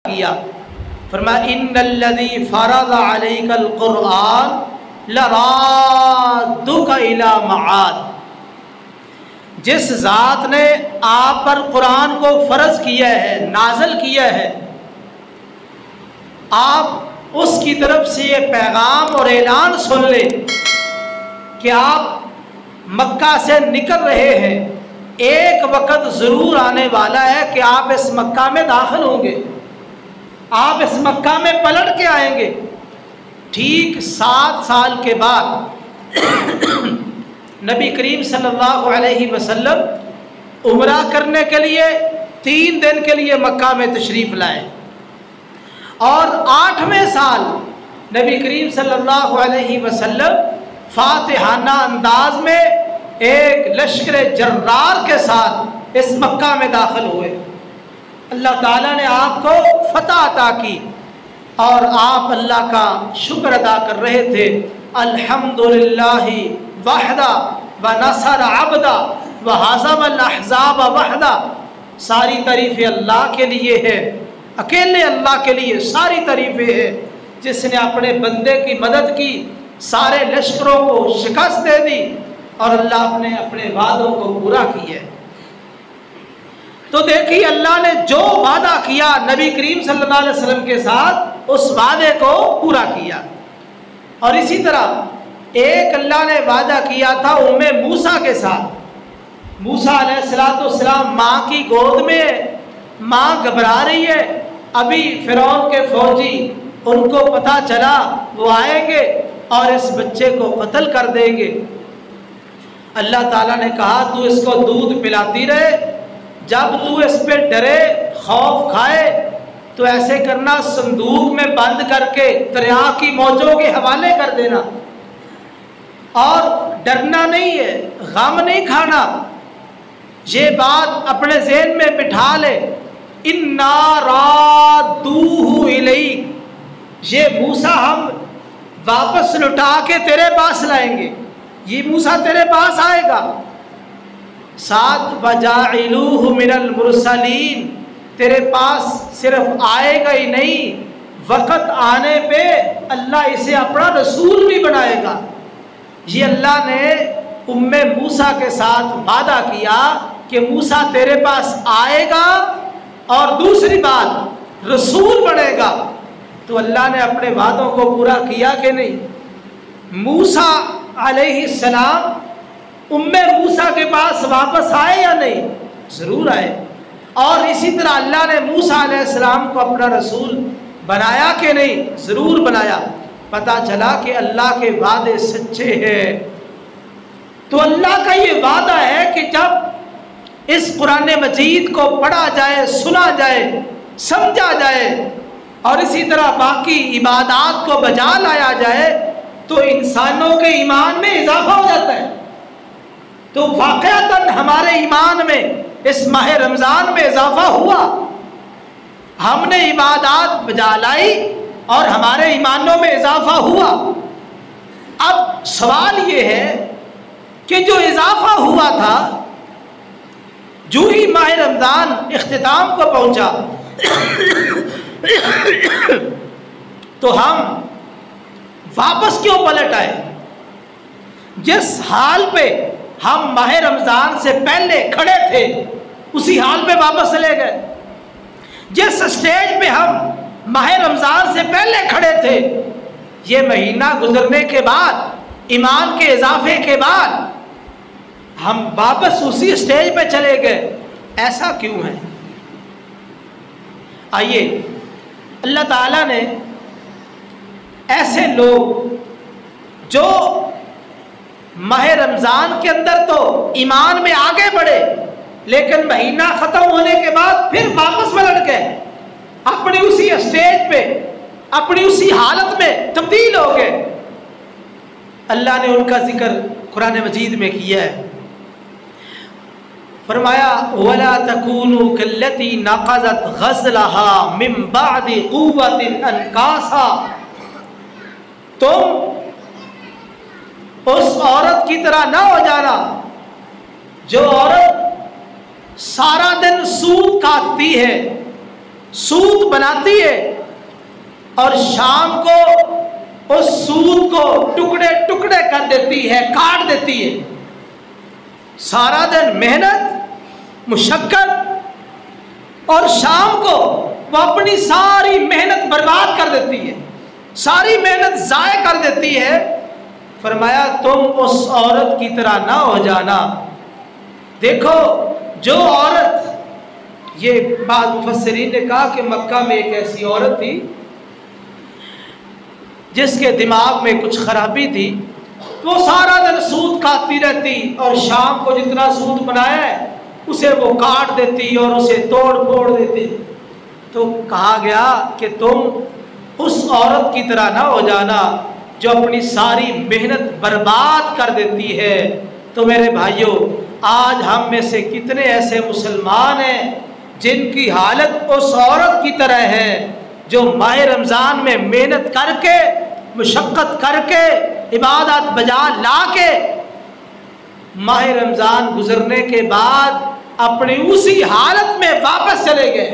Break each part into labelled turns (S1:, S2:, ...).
S1: کیا، فرمایا ان الذی فرض علیک القرآن لرادک الی معاد، جس ذات نے آپ پر قرآن کو فرض کیا ہے، نازل کیا ہے، آپ اس کی طرف سے یہ پیغام اور اعلان سن لیں کہ آپ مکہ سے نکل رہے ہیں، ایک وقت ضرور آنے والا ہے کہ آپ اس مکہ میں داخل ہوں گے، آپ اس مکہ میں پلٹ کے آئیں گے۔ ٹھیک 7 سال کے بعد نبی کریم صلی اللہ علیہ وسلم عمرہ کرنے کے لیے 3 دن کے لیے مکہ میں تشریف لائے، اور 8ویں سال نبی کریم صلی اللہ علیہ وسلم فاتحانہ انداز میں ایک لشکر جرار کے ساتھ اس مکہ میں داخل ہوئے۔ اللہ تعالیٰ نے آپ کو فتح عطا کی اور آپ اللہ کا شکر ادا کر رہے تھے، الحمدللہ وحدہ ونصر عبدہ وہزم الاحزاب وحدہ، ساری تعریفیں اللہ کے لیے ہے، اکیلے اللہ کے لیے ساری تعریفیں ہیں، جس نے اپنے بندے کی مدد کی، سارے لشکروں کو شکست دے دی، اور اللہ نے اپنے وعدوں کو پورا کیا ہے۔ تو دیکھیے اللہ نے جو وعدہ کیا نبی کریم صلی اللہ علیہ وسلم کے ساتھ، اس وعدے کو پورا کیا۔ اور اسی طرح ایک اللہ نے وعدہ کیا تھا موسیٰ کے ساتھ۔ موسیٰ علیہ السلام ماں کی گود میں، ماں گھبرا رہی ہے، ابھی فرعون کے فوجی ان کو پتہ چلا وہ آئیں گے اور اس بچے کو قتل کر دیں گے۔ اللہ تعالیٰ نے کہا تو اس کو دودھ پلاتی رہے، جب تو اس پہ ڈرے خوف کھائے تو ایسے کرنا، صندوق میں بند کر کے دریا کی موجوں کے حوالے کر دینا، اور ڈرنا نہیں ہے، غم نہیں کھانا، یہ بات اپنے ذہن میں بٹھا لے، اِنَّا رَادُّوهُ إِلَيْكَ، یہ موسیٰ ہم واپس لٹا کے تیرے پاس لائیں گے، یہ موسیٰ تیرے پاس آئے گا۔ ساتھ وَجَاعِلُوهُ مِنَ الْمُرْسَلِينَ، تیرے پاس صرف آئے گا ہی نہیں، وقت آنے پہ اللہ اسے اپنا رسول بھی بنائے گا۔ یہ اللہ نے موسیٰ کے ساتھ وعدہ کیا کہ موسیٰ تیرے پاس آئے گا، اور دوسری بات رسول بنے گا۔ تو اللہ نے اپنے وعدوں کو پورا کیا کہ نہیں؟ موسیٰ علیہ السلام موسیٰ کے پاس واپس آئے یا نہیں؟ ضرور آئے۔ اور اسی طرح اللہ نے موسیٰ علیہ السلام کو اپنا رسول بنایا کہ نہیں؟ ضرور بنایا۔ پتہ چلا کہ اللہ کے وعدے سچے ہیں۔ تو اللہ کا یہ وعدہ ہے کہ جب اس قرآن مجید کو پڑھا جائے، سنا جائے، سمجھا جائے، اور اسی طرح باقی عبادات کو بجا لایا جائے تو انسانوں کے ایمان میں اضافہ ہو جاتا ہے۔ تو واقعتاً ہمارے ایمان میں اس ماہ رمضان میں اضافہ ہوا، ہم نے عبادات بجا لائی اور ہمارے ایمانوں میں اضافہ ہوا۔ اب سوال یہ ہے کہ جو اضافہ ہوا تھا، جو ہی ماہ رمضان اختتام کو پہنچا تو ہم واپس کیوں پلٹ آئے؟ جس حال پہ ہم ماہ رمضان سے پہلے کھڑے تھے اسی حال پہ واپس چلے گئے۔ جس اسٹیج پہ ہم ماہ رمضان سے پہلے کھڑے تھے، یہ مہینہ گزرنے کے بعد، ایمان کے اضافے کے بعد، ہم واپس اسی اسٹیج پہ چلے گئے۔ ایسا کیوں ہے؟ آئیے، اللہ تعالیٰ نے ایسے لوگ جو ماہ رمضان کے اندر تو ایمان میں آگے بڑھے، لیکن مہینہ ختم ہونے کے بعد پھر واپس پلٹ گئے، اپنی اسی اسٹیج پہ، اپنی اسی حالت میں تبدیل ہو گئے، اللہ نے ان کا ذکر قرآن مجید میں کیا ہے۔ فرمایا وَلَا تَكُونُوا كَالَّتِي نَقَضَتْ غَزْلَهَا مِن بَعْدِ قُوَّةٍ أَنْكَاثًا، تم اس عورت کی طرح نہ ہو جانا جو عورت سارا دن سود کاٹتی ہے، سوت بناتی ہے اور شام کو اس سوت کو ٹکڑے ٹکڑے کر دیتی ہے، کاٹ دیتی ہے. سارا دن محنت مشقت اور شام کو وہ اپنی ساری محنت برباد کر دیتی ہے، ساری محنت ضائع کر دیتی ہے. فرمایا تم اس عورت کی طرح نہ ہو جانا. دیکھو جو عورت، یہ بعض مفسرین نے کہا کہ مکہ میں ایک ایسی عورت تھی جس کے دماغ میں کچھ خرابی تھی، وہ سارا دن سود کھاتی رہتی اور شام کو جتنا سود بنایا ہے اسے وہ کاٹ دیتی اور اسے توڑ پھوڑ دیتی. تو کہا گیا کہ تم اس عورت کی طرح نہ ہو جانا جو اپنی ساری محنت برباد کر دیتی ہے. تو میرے بھائیوں، آج ہم میں سے کتنے ایسے مسلمان ہیں جن کی حالت اس عورت کی طرح ہے جو ماہ رمضان میں محنت کر کے، مشقت کر کے، عبادت بجا لا کے ماہ رمضان گزرنے کے بعد اپنی اسی حالت میں واپس چلے گئے.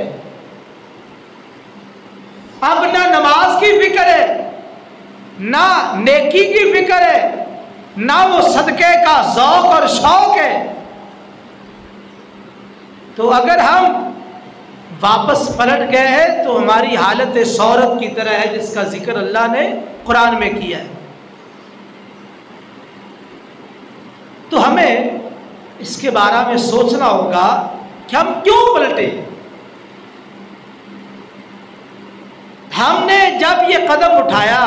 S1: اب نہ نماز کی فکر ہے، نہ نیکی کی فکر ہے، نہ وہ صدقے کا ذوق اور شوق ہے. تو اگر ہم واپس پلٹ گئے ہیں تو ہماری حالت اس عورت کی طرح ہے جس کا ذکر اللہ نے قرآن میں کیا ہے. تو ہمیں اس کے بارے میں سوچنا ہوگا کہ ہم کیوں پلٹے. ہم نے جب یہ قدم اٹھایا،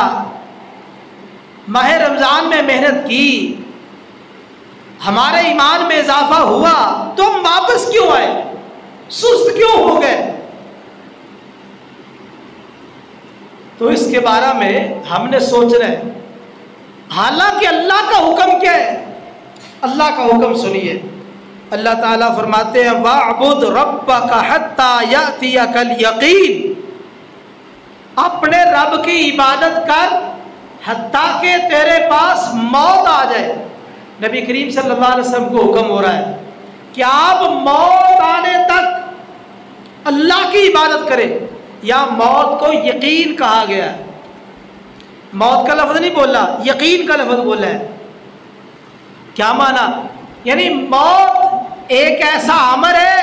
S1: ماہ رمضان میں محنت کی، ہمارے ایمان میں اضافہ ہوا، تو ہم واپس کیوں آئے؟ سست کیوں ہو گئے؟ تو اس کے بارے میں ہم نے سوچنا ہے. حالانکہ اللہ کا حکم کیا ہے؟ اللہ کا حکم سنیے. اللہ تعالیٰ فرماتے ہیں وَاعْبُدْ رَبَّكَ حَتَّى يَأْتِيَكَ الْيَقِينُ. اپنے رب کی عبادت کر حتیٰ کہ تیرے پاس موت آ جائے. نبی کریم صلی اللہ علیہ وسلم کو حکم ہو رہا ہے کہ آپ موت آنے تک اللہ کی عبادت کریں. یا موت کو یقین کہا گیا ہے، موت کا لفظ نہیں بولا، یقین کا لفظ بولا ہے. کیا معنی؟ یعنی موت ایک ایسا امر ہے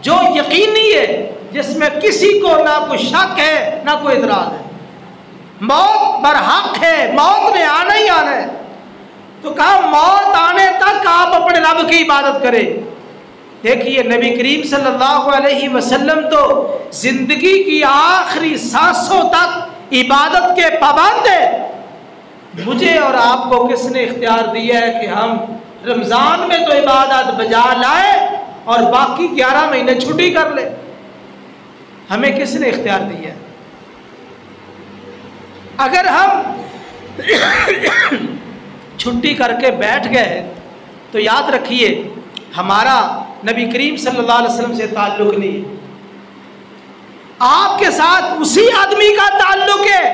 S1: جو یقینی ہے، جس میں کسی کو نہ کوئی شک ہے نہ کوئی اعتراض ہے. موت برحق ہے، موت نے آنا ہی آنا ہے. تو کہا موت آنے تک آپ اپنے رب کی عبادت کریں. دیکھیے نبی کریم صلی اللہ علیہ وسلم تو زندگی کی آخری سانسوں تک عبادت کے پابند ہیں. مجھے اور آپ کو کس نے اختیار دیا ہے کہ ہم رمضان میں تو عبادت بجا لائیں اور باقی 11 مہینے چھٹی کر لیں؟ ہمیں کس نے اختیار دیا ہے؟ اگر ہم چھٹی کر کے بیٹھ گئے تو یاد رکھیے ہمارا نبی کریم صلی اللہ علیہ وسلم سے تعلق نہیں ہے. آپ کے ساتھ اسی آدمی کا تعلق ہے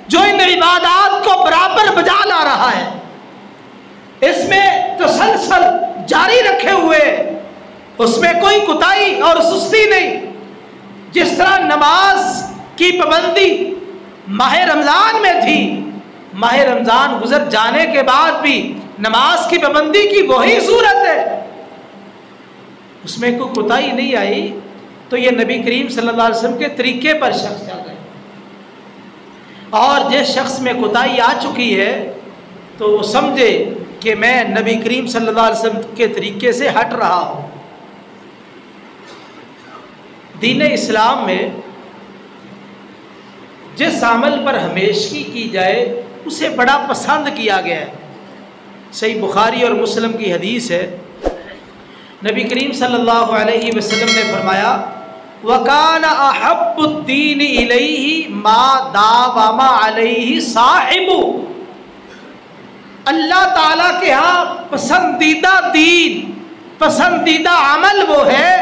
S1: جو ان عبادات کو برابر بجا لا رہا ہے، اس میں تسلسل جاری رکھے ہوئے، اس میں کوئی کوتاہی اور سستی نہیں. جس طرح نماز کی پابندی ماہ رمضان میں تھی، ماہ رمضان گزر جانے کے بعد بھی نماز کی پابندی کی وہی صورت ہے، اس میں کوئی کوتاہی نہیں آئی. تو یہ نبی کریم صلی اللہ علیہ وسلم کے طریقے پر شخص چل رہے ہیں. اور جس شخص میں کوتاہی آ چکی ہے تو وہ سمجھے کہ میں نبی کریم صلی اللہ علیہ وسلم کے طریقے سے ہٹ رہا ہوں. دین اسلام میں جس عمل پر ہمیشگی کی جائے اسے بڑا پسند کیا گیا ہے. صحیح بخاری اور مسلم کی حدیث ہے، نبی کریم صلی اللہ علیہ وسلم نے فرمایا وَكَانَ أَحَبُّ الدِّينِ إِلَيْهِ مَا دَاوَمَ عَلَيْهِ صَاحِبُهُ. اللہ تعالیٰ کے ہاں پسندیدہ دین، پسندیدہ عمل وہ ہے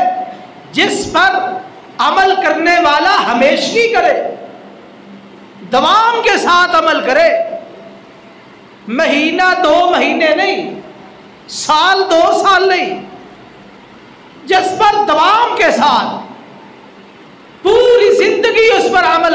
S1: جس پر عمل کرنے والا ہمیشگی کرے، دوام کے ساتھ عمل کرے. مہینہ 2 مہینے نہیں، سال 2 سال نہیں، جس پر دوام کے ساتھ پوری زندگی اس پر عمل